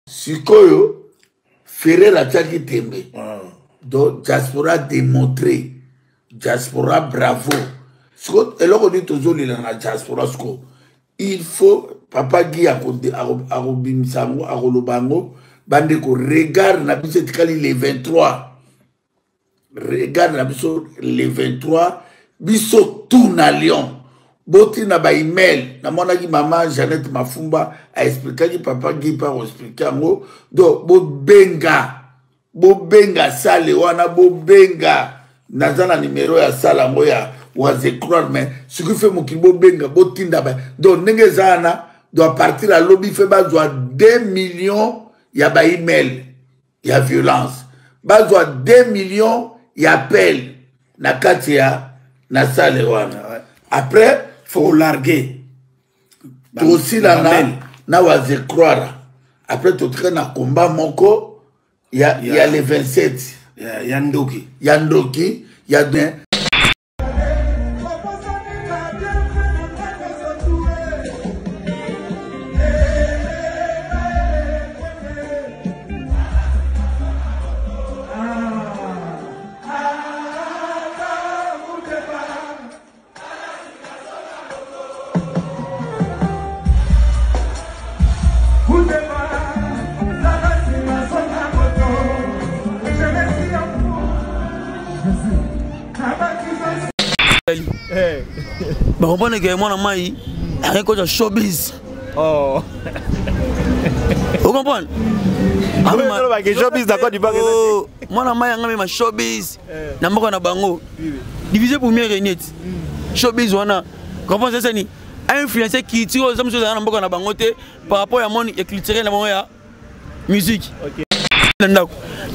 Sikoyo, Ferrer a tchaki tembe. Donc, diaspora démontré. Diaspora bravo. Et là, on dit toujours la diaspora. Il faut, Papa Guy a Arobimsango, Arolobango, Bandeko, regarde Nabiso Tikali les 23. Regarde Nabiso les 23. Biso tout na Lyon. Boti na ba email. Na mona ki maman Jeannette Mafumba a expliqué que Papa Guy par expliqué ngo. Donc, bo benga sale wana bo benga. Nazana numéro ya sala ngoya. Waze croire mais ce qui fait mon kibo benga botinda ba donc nenge zana doit partir à lobby fait bazwa 2 millions ya ba email ya violence bazwa 2 millions ya appel na katia na sale wana après faut larguer tout aussi là na waze croire après tout train na combat moko ya les 27 ya ndoki ya bien. Bah on pense que moi na mai rien que showbiz. Oh. Vous comprenez? Showbiz d'accord du bas. Moi na mai ngami ma showbiz. Na mboko na bango. Divisé pour mieux réunir. Showbiz wana. Comprends ça ni? Influencer culture ça monsieur na mboko na bango te par rapport à mon culturel na bango ya musique. OK. Donc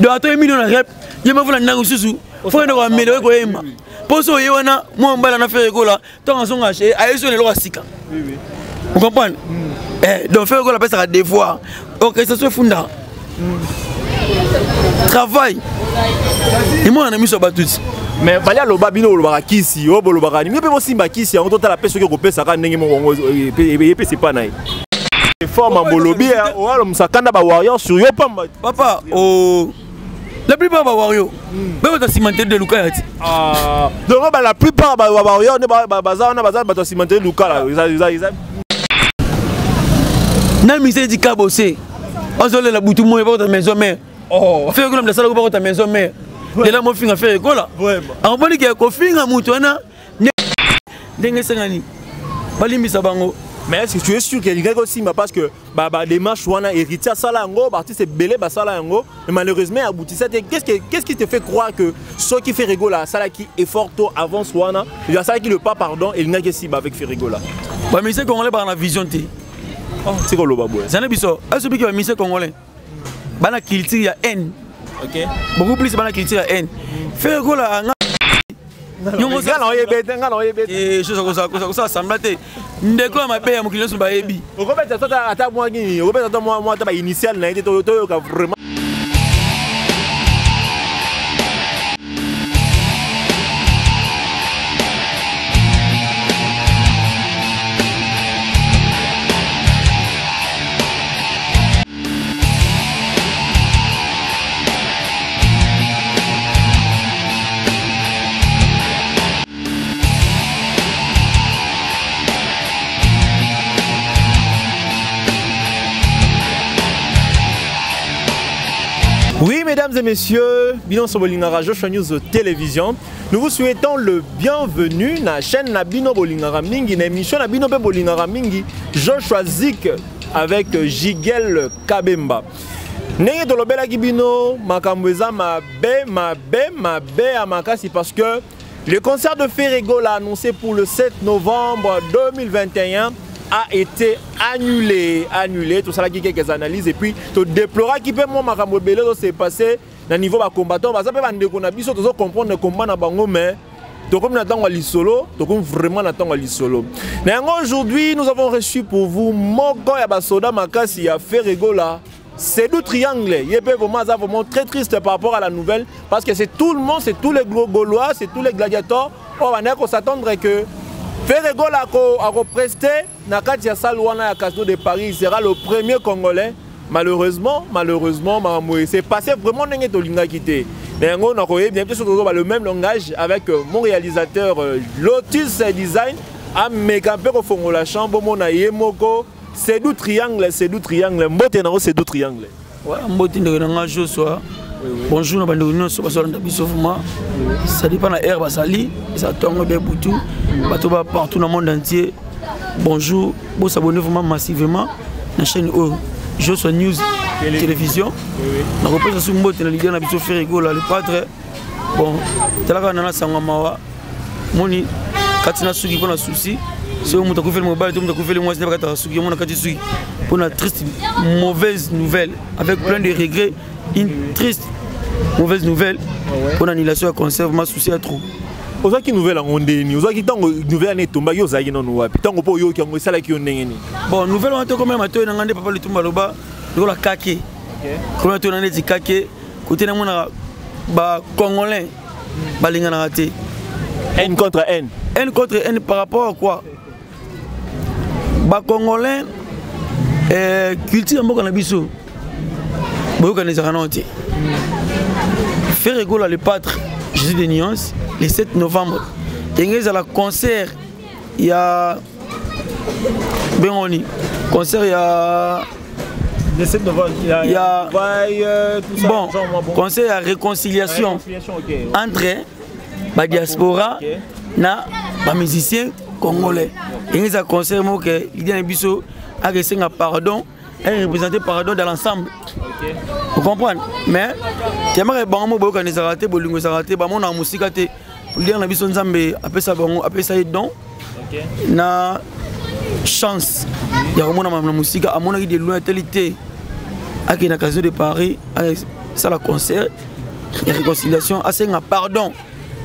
ato million na rap, je me voulais nango susu. Faut ndo ko melo ko ema. Poso yewana moi mbala na faire gola tant son acheter ayeso le lo sika. Oui oui. Vous comprenez? Donc faire gola pesa des fois. OK, ça se funda. Travail. Et moi on a mis sur batut. Mais fallait lo babino lo bakisi, o bolo bakani. Mais pe simba kisi on tota la pesa ko pesa ka ndenge mo pe c'est pas naï. Forme en bolobi o alo musakanda ba warrior sur yo pamba. Papa oh la plupart va Wario. Mais tu cimenté de Luka. Donc la plupart va Wario ne bazar na bazar ba cimenté de Luka là. Na mi se di kabosé. On se la boutou mo pas ta maison mère. Oh, fais comme la salle pas ta maison mère. De là mo finga faire ko là. Vraiment. En boni ke ko finga mutu na ndenge sangani. Balimbisa bango. Mais est-ce que tu es sûr qu'il y a quelqu'un aussi parce que démarche wana héritier sala ngo artiste belé ba sala ngo et malheureusement aboutissait qu'est-ce qui te fait croire que ce qui fait rigola sala qui est fort tôt avant wana il y a ça qui le pas pardon et il n'a que si avec fait rigola ba monsieur congolais par la vision te oh c'est quoi le babou ça n'est biso est-ce que monsieur congolais bana culture ya haine OK beaucoup plus bana culture ya haine fait rigola Nyongo ça na oyebete ngana oyebete chose ko ça semble te ndeko ma paye mo kilonso ba yebi okobeta tota ata moi ngi okobeta tota moi ata ba initial na ite to ka vraiment. Oui, mesdames et messieurs, bienvenue sur Bolingara Joshua News Télévision. Nous vous souhaitons le bienvenu na chaîne Nabino Bolingara Mingi, na émission Nabino Bolingara Mingi, Joshua Zik avec Jigel Kabemba. Nenge tolobela kibino makambweza mabe amakasi parce que le concert de Ferrego l'a annoncé pour le 7 novembre 2021. A été annulé, tout ça là qui quelques analyses et puis tu déploras qui peut moi makambo belé s'est passé dans niveau ba combattant ba ça peut bande ko na biso to comprendre le combat na bango mais to comme n'attend à l'isolo to comme vraiment n'attend à l'isolo. Mais aujourd'hui nous avons reçu pour vous moko ya ba soda makasi ya Ferrego là. C'est du triangle. Il est vraiment très triste par rapport à la nouvelle parce que c'est tout le monde, c'est tous les Gaulois, c'est tous les gladiateurs. On va s'attendre que Ferrego a presté na kati ya salle wana ya Casino de Paris, il sera le premier Congolais malheureusement, c'est passé vraiment n'engé tolinga quitté. Mais on a bien sûr le même langage avec mon réalisateur Lotus Design à Mekampe au fond la chambre mon ayemoko c'est du triangle mbote na c'est du triangle. Ouais, mbote na Joshua. Bonjour, ça dépend de l'air, ça tombe bien pour partout dans le monde entier. Bonjour, vous abonnez vraiment massivement à la chaîne Joshua News Télévision. On repose sur le leader de la Ferrigo, le padre. Bon, tu as la Sangamawa. Moni, Katina Suki pour un souci. Si on a fait le mobile, on a fait le mois de Suki, on a fait pour une triste mauvaise nouvelle avec plein de regrets. Une triste mauvaise nouvelle pour l'annulation à concert, ma souci à trop. Vous avez une nouvelle en Ondéni, vous avez une nouvelle année tombée, vous avez une nouvelle année. Bon, nouvelle année comme même, tu as papa le Tumbaloba, la kake. Comment tu as dit kake, côté de mon Congolais, balingana raté. N contre N. N contre N par rapport à quoi? Congolais, culture en Bokanabissou. Faire rigolo le pâtre Jésus des Nuances le 7 novembre. Il y a un concert, il y a Benoni. Concert, il y a le 7 novembre, il y a tout ça. Bon, concert, il y a réconciliation entre la diaspora et les musiciens congolais. Il y a un concert il y a un biseau à un pardon. Elle représente pardon dans l'ensemble. Vous comprenez? Mais tu aimerais que tu raté, la musique, na chance. Il y a la musique, à mon avis, de l'unité à une occasion de Paris, ça la concert, la réconciliation, à un pardon.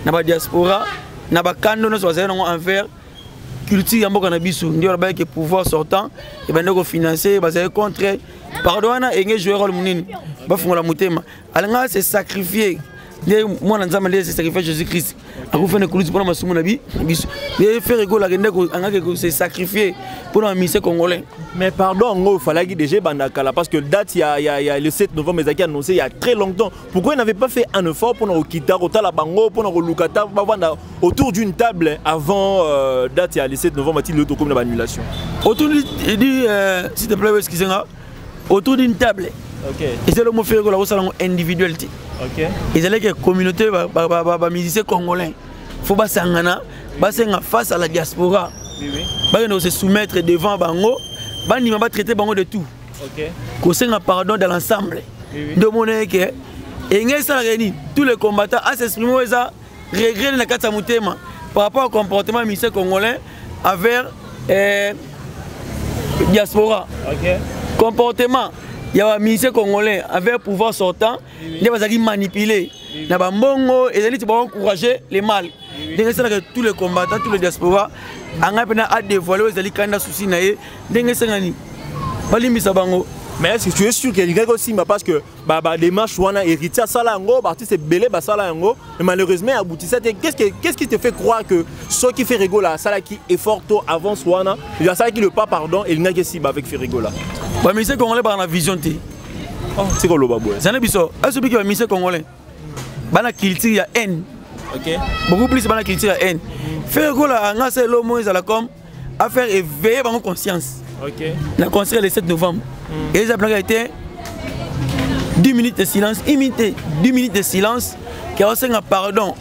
Dans la diaspora, dans la canon, envers culture yambo cannabis ndio la que pouvoir sortant et ben donc financer basé contre pardon na engé jouer rôle munini ba fungola mutema alanga se sacrifier ndio mwana nzama ndio se sacrifier Jésus Christ akufene kuluzi pour masumu nabi biso et faire rigolo agende ko angake ko se sacrifier pour la mission congolais. Mais pardon, il fallait déjà bandakala parce que date il y a le 7 novembre mais qui annoncé il y a très longtemps. Pourquoi il n'avait pas fait un effort pour nous quitter la bango pour nous lukata autour d'une table avant date il y a le 7 novembre il y a comme l'annulation. Autour du s'il te plaît excusez-moi autour d'une table. OK. Et c'est le mot faire la salon individualité. OK. Ils allaient que communauté ba musiciens congolais. Faut pas sangana, ba senga face à la diaspora. Oui oui. Ba nous se soumettre devant bango. Bandi m'a traité bango de tout. OK. Qu'on s'en pardon dans l'ensemble. Oui. De mon que et ngé ça réuni tous les combattants à s'exprimer ça regret na kata mutema par rapport au comportement ministère congolais envers diaspora. OK. Comportement il y a un ministère congolais avec pouvoir sortant, il va manipuler. Il y a un bongo et il va encourager les mal. Donc c'est que tous les combattants, tous les diasporas, à dévoiler les candidats soucis naé. Donc c'est ngani. Bali misabango. Mais est-ce que tu es sûr qu'il y a aussi parce que les marches ou héritier ça là ngo, artiste belé ça là ngo, mais malheureusement aboutissait. Qu'est-ce qui te fait croire que ce qui fait rigola, ça là qui est fort tôt avant Swana, il y a ça qui le pas pardon et il n'a que si avec fait rigola. Bah ministère congolais par la vision té. Oh, c'est quoi le baboué? Ça n'est biso. Est-ce que le ministère congolais? Bah la culture il y a haine. OK. Beaucoup plus bah la culture il y a haine. Faire rigola nga c'est l'homme ils la comme à faire éveiller par conscience. OK. La concert le 7 novembre. Et ça a été 10 minutes de silence, imité 10 minutes de silence qui a reçu un pardon.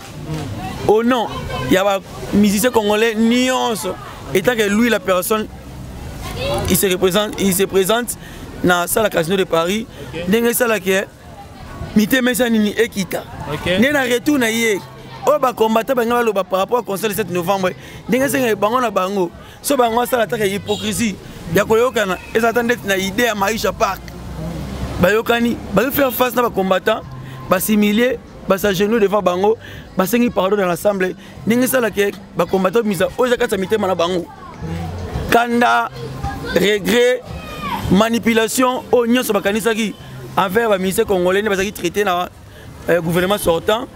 Au nom, il y a un musicien congolais nuance. Étant que lui, la personne, il se présente dans la salle casino de Paris. Dans la salle qui est Mité Messanini Ekita. Il y a un retour. Oh, bah, combattant par rapport au concert le 7 novembre. Dans la salle bango. So bango ça la hypocrisie. Ya koyokana ils attendent na idée à Maïcha Park. Bayokani, ba faire face na ba combattant, ba similier, ba s'agenouiller devant bango, ba sengi pardon dans l'assemblée. Ningi sala ke ba combattant misa oza kata mitema na bango. Kanda, regret, manipulation, oignon sur ba kanisa ki envers ba ministère congolais ba qui traité na gouvernement sortant,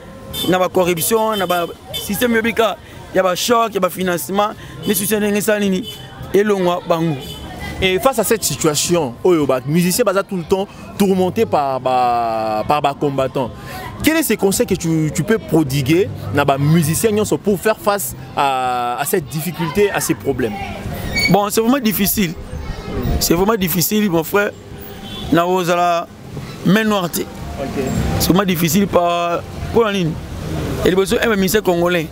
na ba corruption, na ba système médical, ya ba choc, ya ba financement, les soutiens ningi sala nini elongwa bango. Et face à cette situation, les musiciens sont tout le temps tourmentés par les combattants. Quels sont ces conseils que tu peux prodiguer aux musiciens pour faire face à cette difficulté, à ces problèmes? Bon, c'est vraiment difficile. C'est vraiment difficile, mon frère. C'est vraiment difficile pour la ligne. Et les besoins d'un musicien congolais,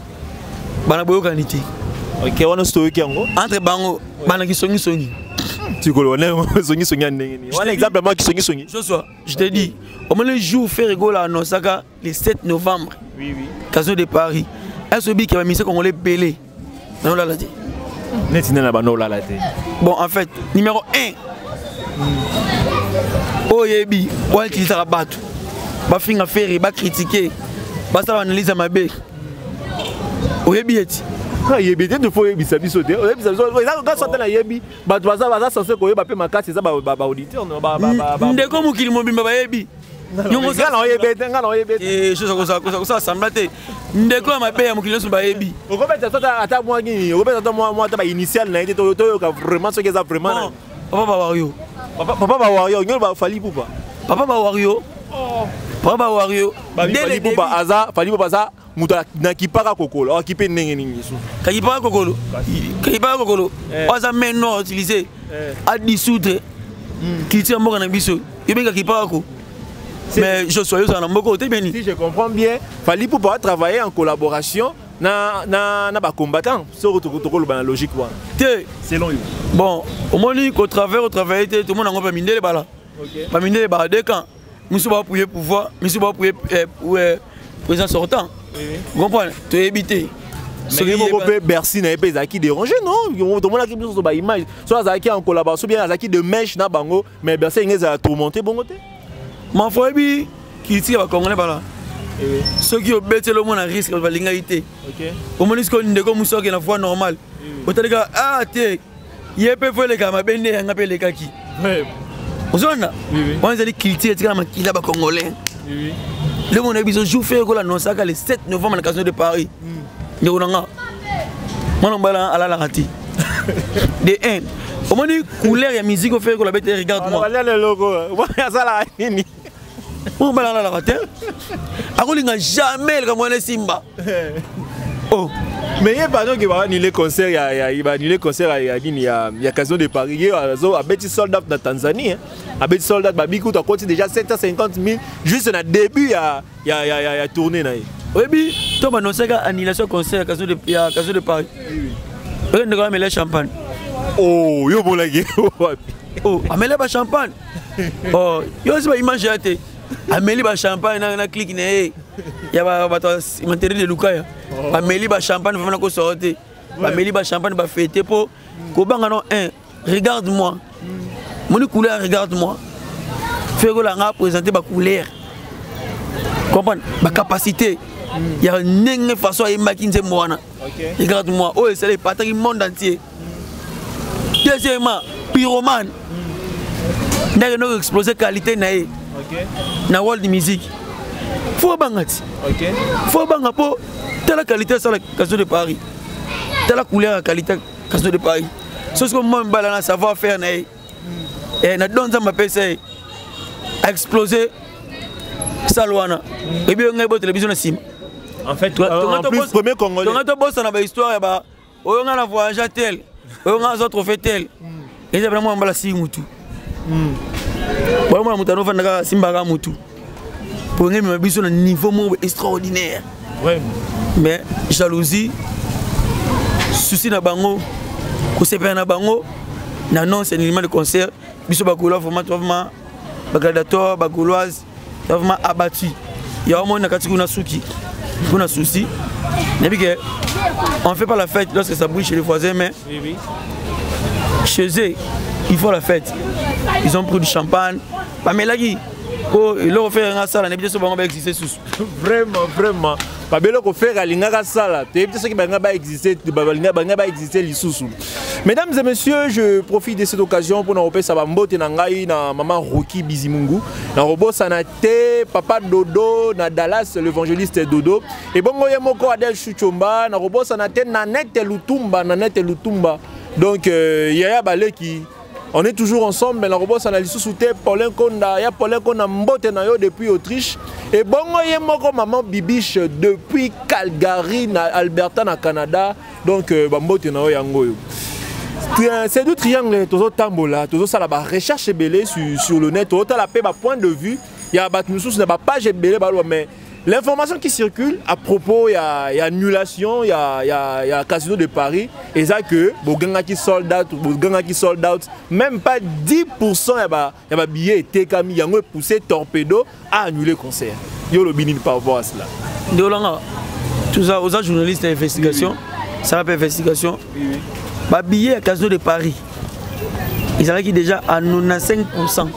ok, on a stocké entre bango, banaki songi. Tu connais un exemple moi qui songi. Je te dis, au moins le jour fait rigoler à Nosaka le 7 novembre. Oui. Casino de Paris. Est-ce que un musicien congolais belé? Non là. Bon, en fait, numéro 1. Oyebi, on utilise la batte. Ba finga ferry, ba critiquer. Ba ça analyse ma bé. Oyebi eti. Yebi te faut yebi ça biso te. Oyebi ça biso. Quand sortait la yebi, ba toi ça va censé ko yebi ma carte ça ba auditeur non ba. Ndeko mukili mobimba ba yebi. Nyongo ça na yebi. Eh, chose comme ça semblate. Ndeko ma bé ya mukili so ba yebi. Robert ça ata moi ni, Robert ata moi ta ba initial na été to vraiment ce que ça vraiment. Papa ba wario. Papa ba wario, nyol ba fali poupa. Papa ba wario. Papa ba wario. Fali poupa aza, fali poupa ça. Muta na kipaka kokolo, okipe ndenge nini so. Kipaka kokolo. Oza maintenant utilisé à dissoudre. Culture moko na biso. Yebenga kipaka ko. Mais je suis na moko te bien. Si je comprends bien, fali poupa travailler en collaboration na ba combattant. So tokolo ba logique wa. Te selon lui. Bon, au moins au travail tout le monde a pas mindé les balles. OK. Pas mindé les balles de quand. Monsieur va appuyer pouvoir, monsieur va appuyer président sortant. Vous comprenez? Tu es évité. Mais il Bercy n'a pas qui dérangé, non? Tout le monde a qui sur ba image. Soit Zaki en collaboration bien Zaki de mèche na bango, mais Bercy il a tourmenté bon côté. Ma foi bi qui tire va congolais par là. Ceux qui ont bêté le monde à risque de l'ingalité. OK. Au moins qu'on ne comme ça qui na voie normale. Au telle gars te il peut faire les gars ma bende on appelle les kaki. Ouais. Vous savez on a dit qu'il tire ma qui là ba congolais. Oui. Le monde a besoin de jouer la Nosaka le 7 novembre à la Casino de Paris. De Ronanga. Moi on va à la rati. De 1. Au moins dit couleur et musique au fait que la bête regarde-moi. On va le logo. Moi ça la nini. On va à la rati. Akolinga jamais le Camerounais Simba. Oh. Mais il y a pas qui va annuler concert, il va annuler concert il y a Casino de Paris, il y a Betty Soldat dans Tanzanie. À Betty Soldat Babikou tu as coûté déjà 750 000 juste au début il y a tourné là. Oui bi, toi bah non c'est annulation concert Casino de Paris. Oui. On ne ramène le champagne. Oh, yo bon la gueule. Oh, amène le champagne. Oh, yo c'est pas image até. Amène le champagne na clique né. Il y a matériel de Lucaya. Amélie ba champagne vraiment ko sortir. Amélie ba champagne ba fêter pour ko banga non un. Regarde-moi. Mon couleur regarde-moi. Fais que la présenter ba couleur. Comprendre ba capacité. Il y a une façon à maquiner moi. Regarde-moi. Oh c'est les patries du monde entier. Deuxièmement, pyromane. N'a pas explosé qualité naé. OK. Na world music. Faut bangati. OK. Faut banga pour telle qualité sur la Casino de Paris. Telle couleur la qualité Casino de Paris. Ce que moi me savoir faire naé. Et na donne ça m'appelle ça a explosé Salwana. Et bien on a télévision na sim. En fait, en plus premier congolais. Donc on bosse dans la histoire ba on a voyagé tel. On a autres fait tel. Et c'est vraiment mbala si mutu. Bon moi mutano fa ndaka simba mutu. Pour nous, nous un niveau extraordinaire. Ouais. Mais jalousie, souci na bango, kosepa na bango, non c'est un élément de concert. Biso bagolo vraiment bagadator, bagoloise, vraiment abattu. Il y a au moins na souki, kuna souci. Que on fait pas la fête lorsque ça brûle chez les voisins, mais chez eux, ils font la fête. Ils ont pris du champagne, pas melagi. Oh, il a fait un salle, il a existé sous. Vraiment. Pas bien qu'on fait un salle. Tu sais qu'il va exister, les sous. Mesdames et messieurs, je profite de cette occasion pour nous remercier Sabambote Nangai, na maman Roki Bizimungu, na robot Sanate, papa Dodo, na Dallas, l'évangéliste Dodo. Et bon, il y a moko Adel Chuchomba, na robot Sanate, Nanette Lutumba. Donc, il y a Balé qui On est toujours ensemble, mais la robot analyse sous Paulin Konda, il y a Paulin Konda Mbote Nayo depuis Autriche. Et bongo yé moko maman Bibiche depuis Calgary, Alberta, na Canada. Donc Mbote Nayo yango. Ces deux triangles, tous tambola, tous ça la recherche belé sur le net, tout la paix, point de vue. Il y a pas page belé, mais l'information qui circule à propos, il y a annulation, il y a Casino de Paris, et ça que Boganga qui sold out, même pas 10%, il y a billet été Camille, il y a poussé torpedo à annuler le concert. Il y a le binin par rapport à cela. Tout ça, aux journalistes d'investigation, ça va faire investigation. Bah, billet à Casino de Paris, ils avaient déjà à 95%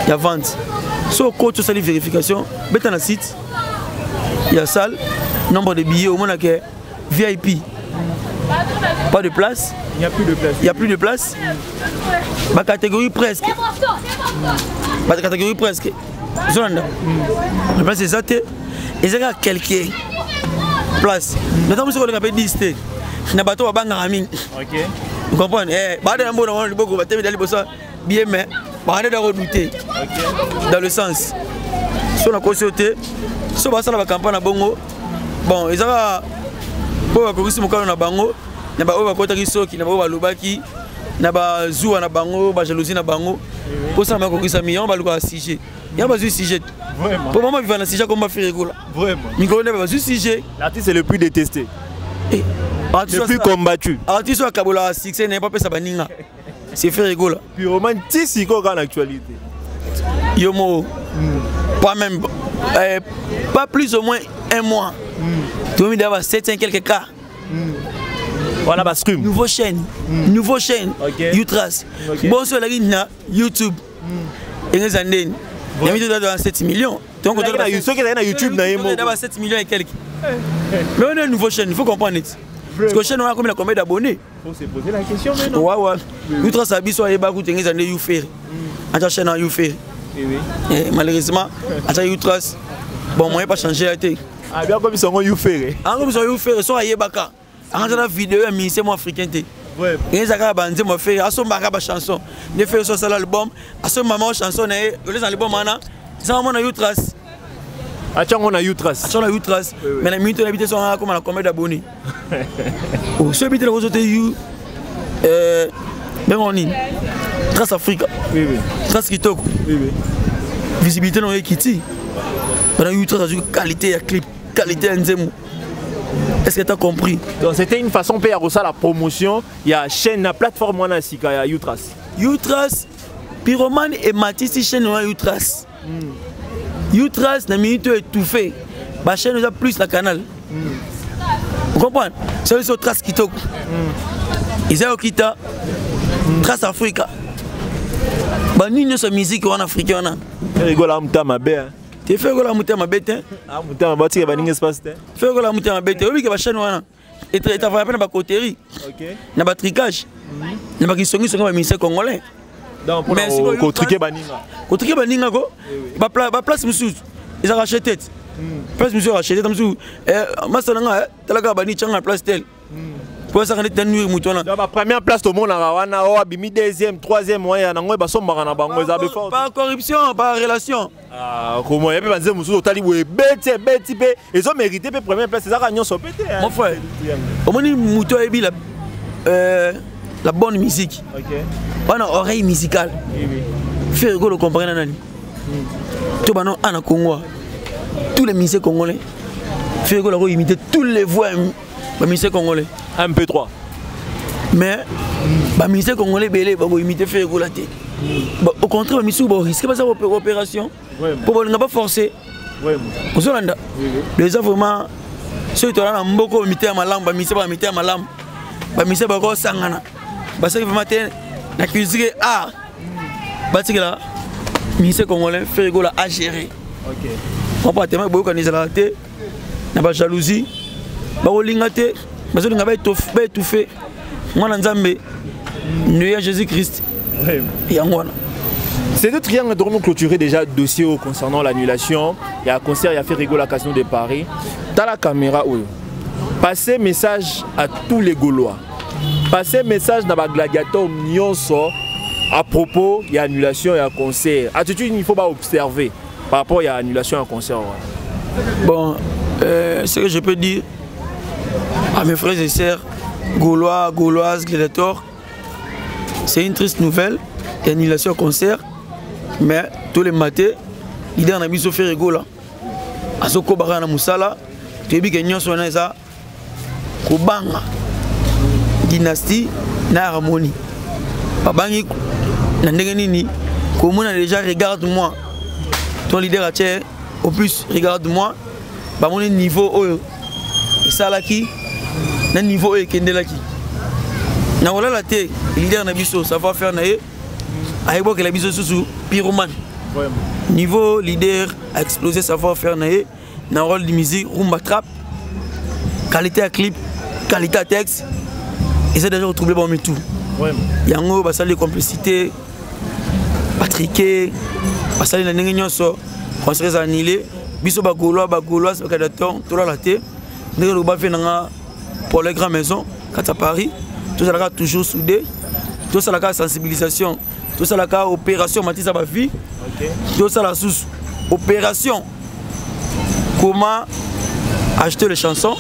de vente. Sur le tout ça, les vérifications, dans le site, il y a salle, nombre de billets, au moins que VIP. Pas de place. Il n'y a plus de place. Il n'y a plus de place. Ma catégorie presque. Ma catégorie presque. La place est ça. Et il y a quelques places. Maintenant, vous savez qu'on a 10. Na bateau à Bangaraming. Ok. Vous comprenez? Bien, mais de redouter. Dans le sens. Sur la cautionné, sur la campagne à Bongo. Bon, ils ont pour la corruption na Bango. Na ba oba kota kisoki, na ba oba lubaki, na ba zuwa na Bango, ba jalousie na Bango. Pour ça, ma corruption million, ba luka sujet. Il y a pas de sujet. Vraiment. Pour moi, vivre dans sujet comme faire rigolo. Vraiment. Micro n'est pas de sujet. L'artiste est le plus détesté. Le plus combattu. Artiste à Kabola, c'est n'est pas ça baninga. C'est fait rigolo. Puis romantique quand l'actualité. Yomo, pas même, pas plus ou moins un mois. Tout le monde a 700 quelques cas. Voilà, parce que nouveau chaîne, Utras. Bon sur la ligne YouTube. Et les années, il y a mis dans 7 millions. Donc on a YouTube, il y a 7 millions et quelques. Mais on a une nouvelle chaîne, il faut comprendre. Parce que la chaîne, on a combien d'abonnés? Il faut se poser la question maintenant. Ouais. Utras a bis soit ébagout et les années YouFair. À ta chaîne en YouFair. Malheureusement, à ta Utras, bon, moi, je n'ai pas changé la tête. Ah, bien comme ils sont YouFair. Ah, comme ils sont YouFair, ils sont à Yébaka. En la vidéo, c'est moi africain. Ouais. Et ils ont bandé moi faire, à son bagage chanson. Ils font ça l'album, à son maman chanson, les albums maintenant, c'est vraiment na Utras. On a Utras. On a Utras. Mais la minute d'habiter sont comme la combien d'abonnés. Oh, ceux qui ont été you, même en ligne. Trace Africa. Oui. Trace Kitoko. Oui. Visibilité dans les Kitty. On a Utras, qualité à clip, qualité à Nzemu. Est-ce que tu as compris? Donc c'était une façon de faire la promotion. Il y a chaîne, la plateforme, il y a Utras. Utras, Pyromane et Matisse, chaîne Utras. Utras, la minute étouffée. La chaîne a plus la canal. Vous comprenez? C'est le Trace Kitoko. Ils ont quitté Trace Africa. Nous sommes musique en Afrique. Rigole à ma bête. Tu fais quoi la montée à ma bête? Ah, montée à ma bête, il va n'y espace. Fais quoi la montée à ma bête? Oui, que la chaîne et tu as fait la coterie. Na ba tricage. Na ba kisongi songa ba ministère congolais. Donc pour le triquer baninga. Ko triquer baninga ko. Ba place monsieur. Ils ont racheté. Place monsieur racheté tam sou. Masalanga talaga bani changa place tel. Pour ça, on est nuit moutona. La première place au monde, on a bimi deuxième, troisième moyen, on a somme marana bango. Pas corruption, pas relation. Ah, comment il y a pas de moussou au talibou bête, ils ont mérité la première place. C'est ça qu'ils ont sauté. Mon frère, au moins mouton et bi la bonne musique. On a oreille musicale. Faire que le comprendre nani. Tout banon en Congo, tous les musiciens congolais. Faire que le imiter toutes les voix des musiciens congolais. MP3. Mais les musiciens congolais vont imiter faire que la tête. Au contraire, les musiciens vont risquer pas opération. Pour ne pas forcer. Vous savez, les gens vraiment, ceux qui ont beaucoup imité à ma lampe, les musiciens vont imiter à ma lampe. Les musiciens vont sangana. Parce que matin, la cuisine est art. Parce que là, les musiciens congolais font à gérer. On peut tellement beaucoup organiser la tête, n'a pas jalousie, pas l'ingate, parce que nous avons étouffé. Moi, Nzambe, nous y a Jésus-Christ. Ces deux triangles devons clôturer déjà le dossier concernant l'annulation. Il y a un concert, il y a fait rigoler à Casino de Paris. Dans la caméra, passez message à tous les Gaulois. Passez message dans les gladiateurs Nyonso. à propos il y a annulation et à concert. Attitude il faut pas observer par rapport il y a annulation et à concert. Bon, ce que je peux dire à mes frères et sœurs, Gaulois, Gauloises, Gladiators, c'est une triste nouvelle, il y a annulation et concert, mais tous les matins, l'idée en a mis au faire rigola. À ce qu'on a Moussala, tu es bien que nous ça, Kobanga, dynastie, na harmonie. Babangi, Nandegani, comme on a déjà regarde-moi, ton leader a tiré, au plus regarde-moi, bah mon niveau et ça là qui, le niveau est kendelaki. Na voilà la tête, leader na biso, ça va faire naé, avec moi que la biso sous pyromane. Niveau leader a explosé savoir-faire naé, dans le rôle de musique, rumba trap, qualité à clip, qualité à texte, et c'est déjà retrouvé bon mais tout. Yango, bah ça les complicités, Patrické, bah ça les n'engagons so, on serait annulé, biso ba Gaulois, c'est pas d'attendre, tout la tête, nous le bas fait pour les grandes maisons, quand à Paris, tout ça là toujours soudé, tout ça là sensibilisation. Tout ça la opération Matissa Bafi. Tout ça la sous opération. Comment acheter les chansons.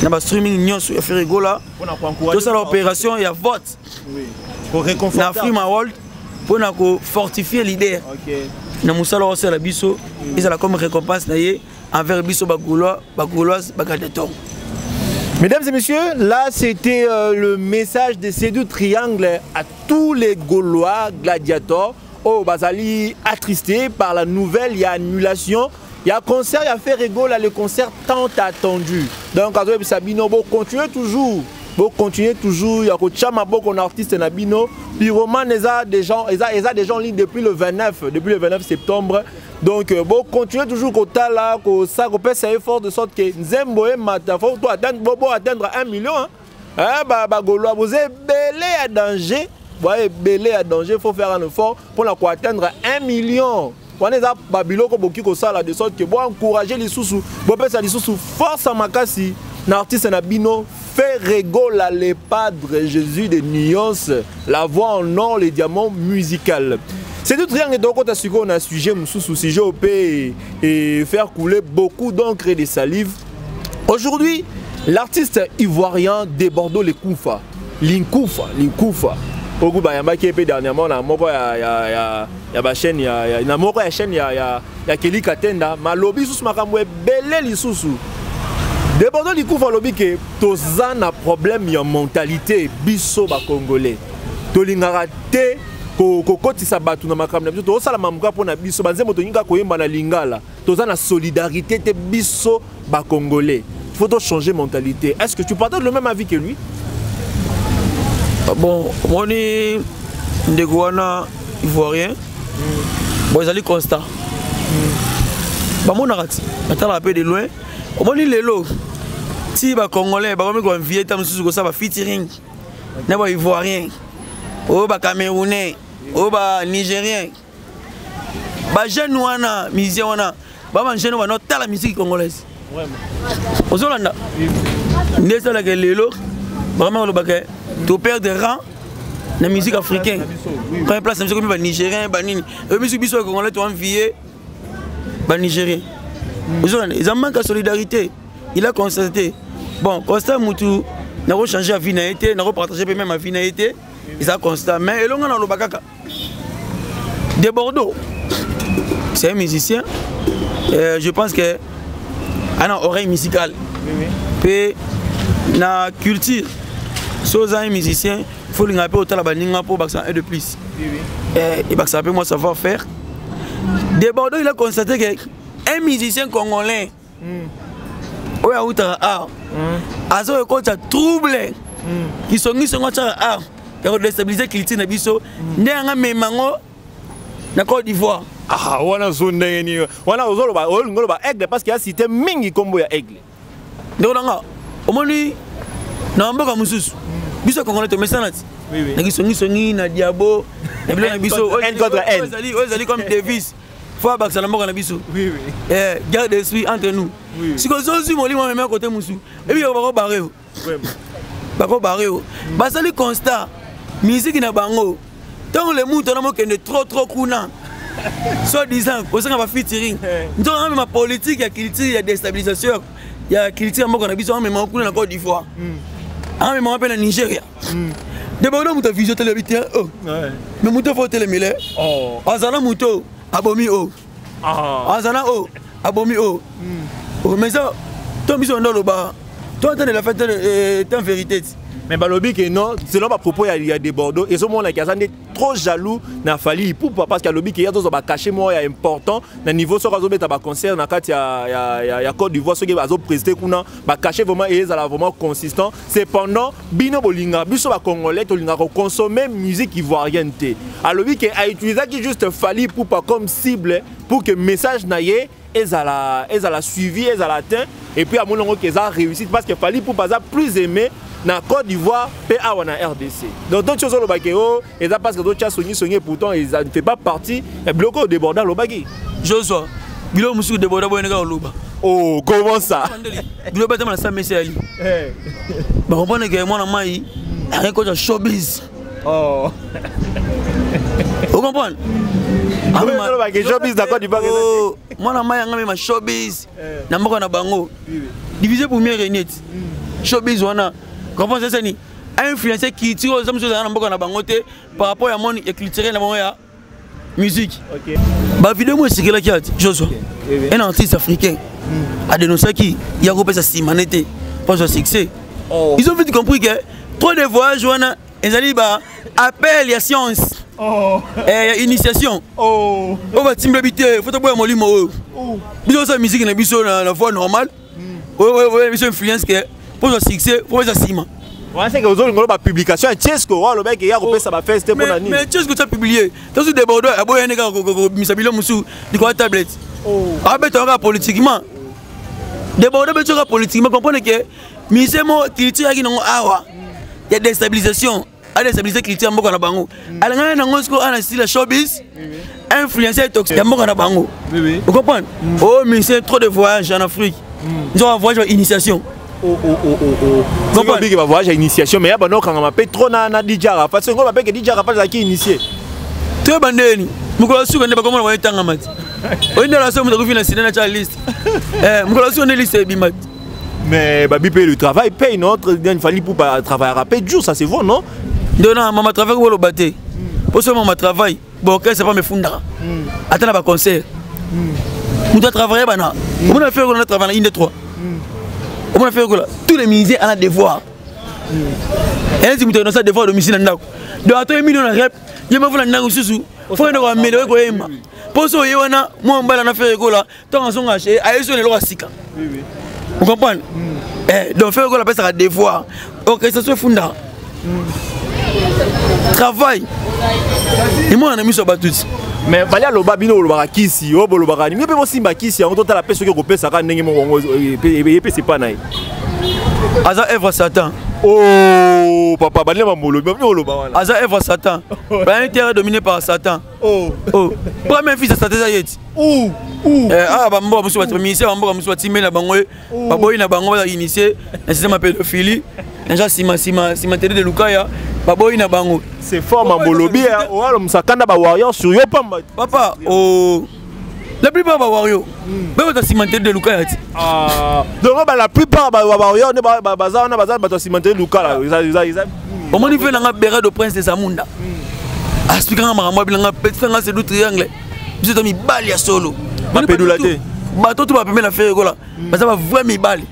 Dans le streaming Union sur Ferrigo là. Tout ça l'opération il y a vote. Pour réconforter. Na Free My World pour fortifier l'idée. Na Moussala aussi la biso. Ils ont comme récompense envers biso Bagoulois, Bagouloises, Bagadaton. Mesdames et messieurs, là c'était le message de ces deux triangles à tous les Gaulois gladiators. Oh, Bazali attristé par la nouvelle, il y a annulation. Il y a concert, il y a fait rigole, le concert tant attendu. Donc, Azoé Sabino, bon, continuez toujours. Il y a beaucoup d'artistes Nabino. Pyroman, il y a des gens en ligne depuis le 29 septembre. Donc, bon, continuez toujours comme ça, là, comme ça, qu'on peut essayer fort de sorte que Nzemboé Mata, faut atteindre 1 million. Gaulois, vous êtes belé à danger. Vous voyez, belé à danger, il faut faire un effort pour atteindre 1 million. On est à Babylone, de sorte que vous encouragez les sous-sous, vous pouvez faire les sous-sous, force à Makassi, l'artiste Nabino. Fait rigoler les padres Jésus de nuances, la voix en or, les diamants musicaux. C'est tout triangle donc on a su qu'on a sujet sous sujet au pays et faire couler beaucoup d'encre et de salive. Aujourd'hui, l'artiste ivoirien de Bordeaux les Koufa, Linkoufa. Au goût bayamba qui est dernièrement na moko ya ba chaîne ya na moko ya chaîne ya Kelly Katenda, malobi sous makambo belé li susu. De Bordeaux, il couvre le que tous na problème de mentalité biso ba congolais. Tolingara te ko kotisa batu na makambo na biso to sala mamuka pona biso banze moto nyinga koyemba na lingala. Tous na solidarité te biso ba congolais. Il faut changer mentalité. Est-ce que tu partages le même avis que lui? Bon, moi ni de Gouana ivoirien. Bon, ils allaient constat. Bah mon arati. Attends un peu de loin. Au moins les lots. Si les Congolais, les Vietnamiens, les featuring, les Ivoiriens, les Camerounais, les Nigériens, les jeunes musiciens, les jeunes qui la musique congolaise. Aux Hollandais, les lots, vraiment, tu perds des rangs dans la musique africaine. Première place, les Nigériens, les musiques congolais, tu as envié les Nigériens. Ils ont manqué de solidarité. Il a constaté. Bon, constat Moutou n'a pas changé la vie, n'a pas partagé même la vie. Ils ont constaté. Mais il a le Bakaka. De Bordeaux, c'est un musicien. Je pense que a une oreille musicale. Et la culture, si vous êtes un musicien, il faut l'appeler au Talabaninga pour un de plus. Et ça peut moi savoir faire. De Bordeaux, il a constaté que un musicien congolais, oui, à outre art, a troublé, qui sont mis sur notre art, qui ont déstabilisé la culture de Bisso, n'est un mémango, na Côte d'Ivoire. Ah, on a zone on a aigle parce qu'il y a cité mingi combo ya aigle. Donc au moins lui, na mboka mususu, Bisso congolais to mesanati. Oui. Na kisongi na diabo, na bila na Bisso, eux comme Davis. Faut que ça n'ait pas. Oui. Garde l'esprit entre nous. Si vous avez un molly, moi, côté Moussou. Et puis, on va barrer. Bah, ça le constat. Musique n'a pas bango. tant les moutons on a trop kuna soit disant au sein va featuring donc même ma politique il y a culture il y a déstabilisation il y a culture moi qu'on a besoin même en Côte d'Ivoire même en peine Nigeria d'abord on a visité le vite oh mais moutons faut télémile oh azana moutons abomi oh azana oh abomi oh mais ça toi besoin dans le bas toi tu la fête en vérité. Mais balobi que non, selon ma propos il y a des Bordeaux et ce monde là qui a trop jaloux n'a fallu pour parce que balobi que y a d'autres ba cacher moi important na niveau so kazo beta ba concert na kati ya Côte d'Ivoire ce qui bazo présider kuna ba cacher vraiment et ça vraiment consistant cependant bino bolinga biso ba congolais to linga consommer musique ivoirienne té alobi que a utiliser qui juste fallu pour pas comme cible pour que message naie et ça la suivi et ça l'atteint et puis à mon longo que ça réussi parce que fallu pour pas plus aimer na Côte d'Ivoire PA ou na RDC. Donc d'autres choses au Bakeo et ça parce que d'autres choses soigné pourtant ils ne fait pas partie et bloqué au débordant au Baki. Joshua, bilo musu débordant boy nga oloba. Oh, comment ça? Bilo bata na sa message ali. Ba comprendre que moi na mai rien que showbiz. Oh. Vous comprenez? Showbiz na Côte d'Ivoire. Moi na mai ngami ma showbiz. Na mboko na bango. Divisé pour mieux régner. Showbiz wana comment ça ni influencer culture aux hommes na mboko na bangote par rapport à mon culturel na bango ya musique. OK. Ba vidéo moi c'est que la kiati Joshua. Un artiste africain a dénoncé qui il a coupé sa simanité pour son succès. Ils ont vite compris que trop de voyages wana ezali ba appel ya science. Initiation. On va timber bité faut boire molimo. Biso sa musique na biso na voix normale. Ouais biso influence que pour son succès, pour sa ciment. Ouais, c'est que vous avez une publication, Tchesco, le mec qui a repéré ça va faire c'était pour l'année. Mais Tchesco tu as publié. Tu as débordé, à boire un gars misabilo musu, du quoi tablette. Ah ben tu as politiquement. Débordé ben tu as politiquement comprenez que misemo culture qui n'ont awa. Il y a déstabilisation, à déstabiliser culture mboko na bango. Alanga na ngosko ana style showbiz. Influencer toxique mboko na bango. Vous comprenez? Oh mais c'est trop de voyages en Afrique. Ils ont un voyage d'initiation. Donc on dit qu'il va voyager à initiation mais il y a quand on m'appelle trop na DJ Arafat c'est qu'on m'appelle que DJ Arafat qui initié très bandeni mukolo suka ne ba comment on tanga mat on est la somme de refinancer na cha liste mukolo suka ne liste bimat mais babi paye le travail paye notre il fallait pour pas travailler rapide jour ça c'est bon non donnant maman travail ko lo baté pour ce maman travail bon que c'est pas me funda attends ba concert on doit travailler bana on a fait on a travaillé une de trois. On a fait quoi là? Tous les musiciens ont un devoir. Et si vous avez un devoir de musicien, donc à toi, millions de rap, il y a un peu de sous. Faut que nous améliorer quoi même. Pour ça, il y a un moi on va la faire quoi là? Tant qu'on a acheté, aïe sur les lois sika. Vous comprenez? Donc faire quoi la personne a devoir. Ok, ça soit funda. Travail. Et moi on a mis sur batut. Mais bali aloba bino oloba kisi o boloba ni pe mo simba kisi en total la personne qui kopesa ka ndenge mo ngongo e c'est pas naï Aza Eva Satan. Oh papa bali mamolo bien oloba wala Aza Eva Satan. Ba intérêt dominé par Satan. Oh premier fils de Satan yeti. Ah ba mbo musu ba ministère ba mbo musu ba timé na bango ba boyi na bango ba initier un système pédophilie déjà sima télé de Lukaya ba boyi na bango c'est fort mambolobi o alo musakanda ba warrior sur yo pamba papa oh la plupart ba warrior ba ba cimenter de Lukaya donc la plupart ba warrior ne ba baza na baza ba cimenter de Lukala au moins il fait na béré de prince de Samunda expliquant ma maman bilanga petit nga c'est du triangle biso to mi bali ya solo ba pédulaté bato to ba pembe na faire ko la baza ba vraiment mi bali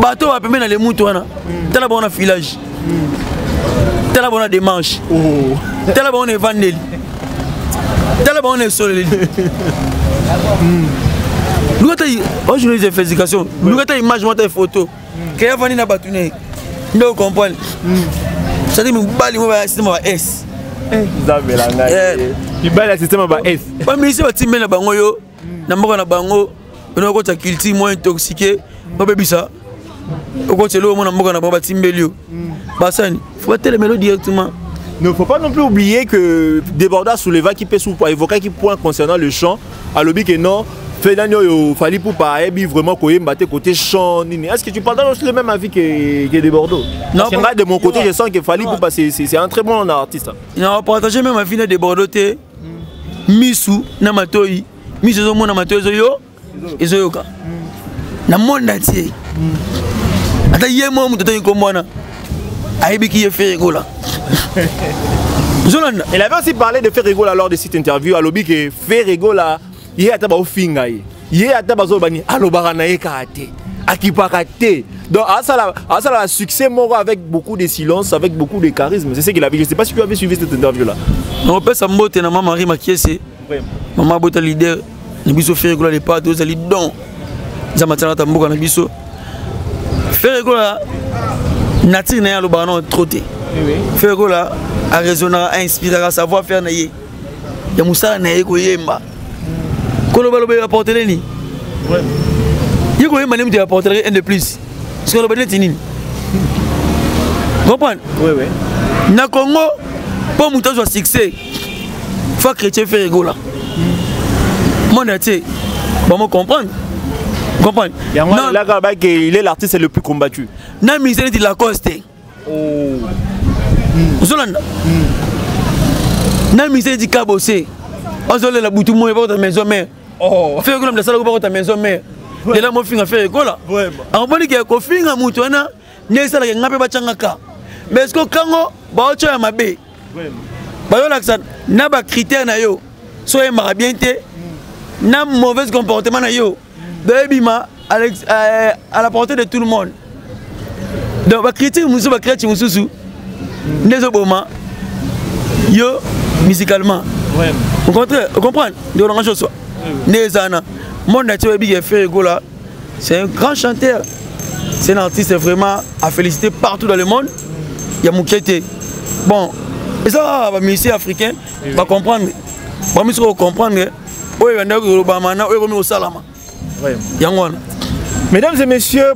bato ba pembe na le mutu wana tala ba na village tala ba na démarche tala ba na vandeli tala ba na solo lugata aujourd'hui j'ai fait éducation lugata image moi ta photo que ya vani na batune ndo comprendre ça dit mi bali mo ba système ba S Zabelanga il bali système ba S ba mi se ba timbe na bango yo na mboko na bango on ko ta culture moins intoxiqué ba bebisa au c'est là où on a faut pas tellement directement. Ne faut pas non plus oublier que Déborda souleva qui peut évoquer qui point concernant le chant à l'objet que non Fénanio Fali Poupa et vraiment côté chant. Est-ce que tu partages le même avis que de Bordeaux? Non, de mon côté, je sens que Fali Poupa c'est un très bon artiste. Non, partager même avis de Bordeaux te Misu Namatoi, Misu Zomo Namatoi Zoyo, et Zoyoka. Na monde entier. Ata yemo mutoto yikomwana. Aibiki ye fait rigola. Il avait aussi parlé de faire rigola lors de cette interview à l'objet que faire rigola il a taba ofingaye il a taba zobani alobara na ekate akipakate donc à ça la succès mort avec beaucoup de silence avec beaucoup de charisme c'est ce qu'il avait. Je sais pas si tu avais suivi cette interview là. On peut s'emboter na maman Marie Makiese maman bota leader ni biso faire rigola les pas deux ali don zamatana tamboka na biso faire rigola nature na alobara non troté faire rigola à raisonner, à inspirer, à savoir faire naïe. Il y a Moussa naïe ko yemba. Kolo balo be apporter ni. Il y a ko yemba ni apporter un de plus. Ce que le balo tini. Comprendre? Oui oui. Na Congo pour mouta soit succès. Faut chrétien faire rigola. Mon ati. Bon me comprendre. Comprendre? Non, là il est l'artiste le plus combattu. Na misère de Lacoste. Oh. Zolanda. Na misé di kabosé. Ozole la butu mo ba ta maison mère. Oh. Fais comme la sala ko ba ta maison mère. De la mo finga faire école. Vraiment. En boni ke ko finga mutu na ne sala ke ngape ba changaka. Mais est-ce que kango ba ocho ya mabe. Vraiment. Ba yo laksa na ba critère na yo. So e mara bien te. Na mauvais comportement na yo. Baby ma à la portée de tout le monde. Donc ba critique musu ba critique mususu. Nézoboma, yo, musicalement. Ouais. Vous comprenez? De la chose soit. Nézana, mon nature est fait rigola. C'est un grand chanteur. C'est un artiste vraiment à féliciter partout dans le monde. Il y a Moukete. Bon, et ça, les musiciens africains va comprendre. Les musiciens vont comprendre. Oui, il y a un Obama, oui, il y a un Salama. Mesdames et messieurs,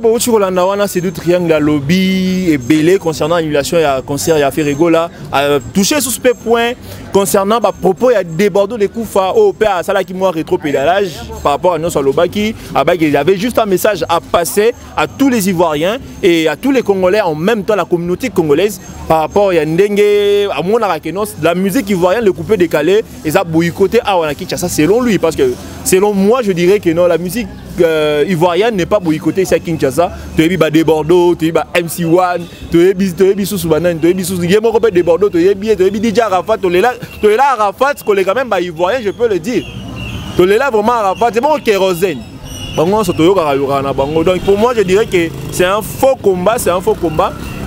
c'est deux triangles à lobby et belé concernant l'annulation et le concert et fait rigola. Touché sur ce point concernant les propos et débordé des coups au père à Salah qui moi rétro-pédalage par rapport à nos Salobaki. Il y avait juste un message à passer à tous les Ivoiriens et à tous les Congolais en même temps la communauté congolaise par rapport à Ndenge, à mon Arakenos, la musique ivoirienne, le coupé décalé et ça boycotté à Wanakitchasa selon lui parce que selon moi je dirais que non la musique ivoirienne n'est pas boycottée ici à Kinshasa. Tu as des Bordeaux, tu as MC1, tu as des Sousoubanan, tu as des Bordeaux, tu as des DJ Arafat, tu es là Arafat, tu es quand même ivoirien, je peux le dire. Tu es là vraiment Arafat, c'est bon kérosène. Donc pour moi je dirais que c'est un faux combat,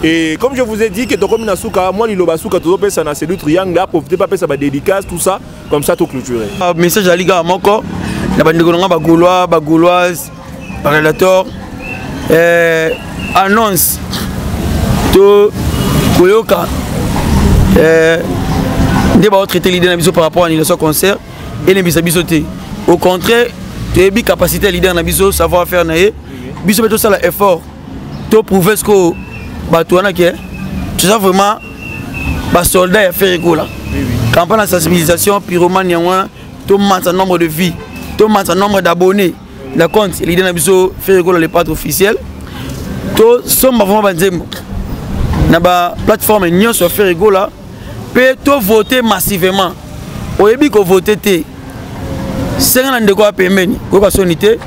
Et comme je vous ai dit que tu as Souka, moi Lilobasuka, tu as ça c'est deux triangles là, profitez pas ça dédicace tout ça, comme ça tout clôturé. Message à Liga Moko. La bande de Gaulois, Gauloise, relateur, annonce de Koyoka. On va traiter l'idée par rapport à l'annulation concert et les bisotés. Au contraire, tu as une capacité à l'idée dans biso, savoir faire naïe. Biso tout ça l'effort. Tu prouves que tu sais vraiment les soldats faire rigola. Campagne de sensibilisation, pyromanie, tu montes un nombre de vies. Tu as un nombre d'abonnés. La compte, l'idée de faire les pattes officielles. Tu sommes vraiment dans la plateforme Nyon sur faire rigola. Tu voter massivement. Au début, tu voter. 50 ans de quoi payer. Tu as sonité.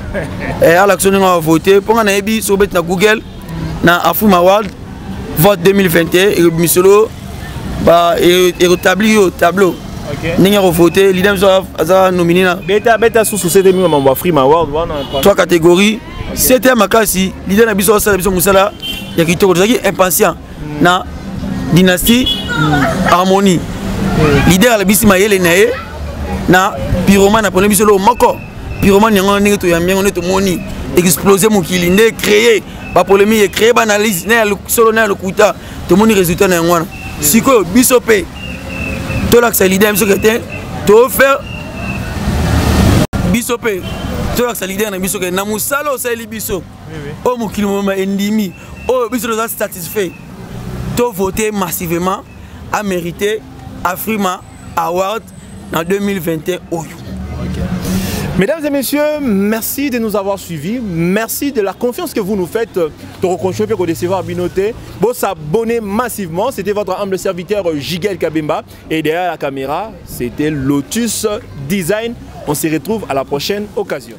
Et à l'action, tu as voté. Pour que tu sur Google, dans Afrima World, vote 2021, et rétablir au tableau. Ninga voté, l'idée est nominé. Beta sous société minimum Afrima World. 3 catégories. C'était Makasi, l'idée n'a biso ça biso musala, ya kitoko zaki impatient na dynastie harmonie. L'idée à la bisi mayele nae na pyromane na pone biso lo moko. Pyromane yango ninga to yambi on to moni exploser mokili ndé créer ba polémique créer ba analyse na solo na lokuta to moni résultat na ngwana. Siko biso pe to la l'idée biso que to faire biso pe to la l'idée na biso que na musala o sali biso o mokili moma endimi o biso za satisfait to voter massivement à mériter Afrima Award en 2021 oyo. Mesdames et messieurs, merci de nous avoir suivis. Merci de la confiance que vous nous faites de reconstruire et de recevoir Binoté. Vous s'abonnez massivement. C'était votre humble serviteur Jigel Kabemba. Et derrière la caméra, c'était Lotus Design. On se retrouve à la prochaine occasion.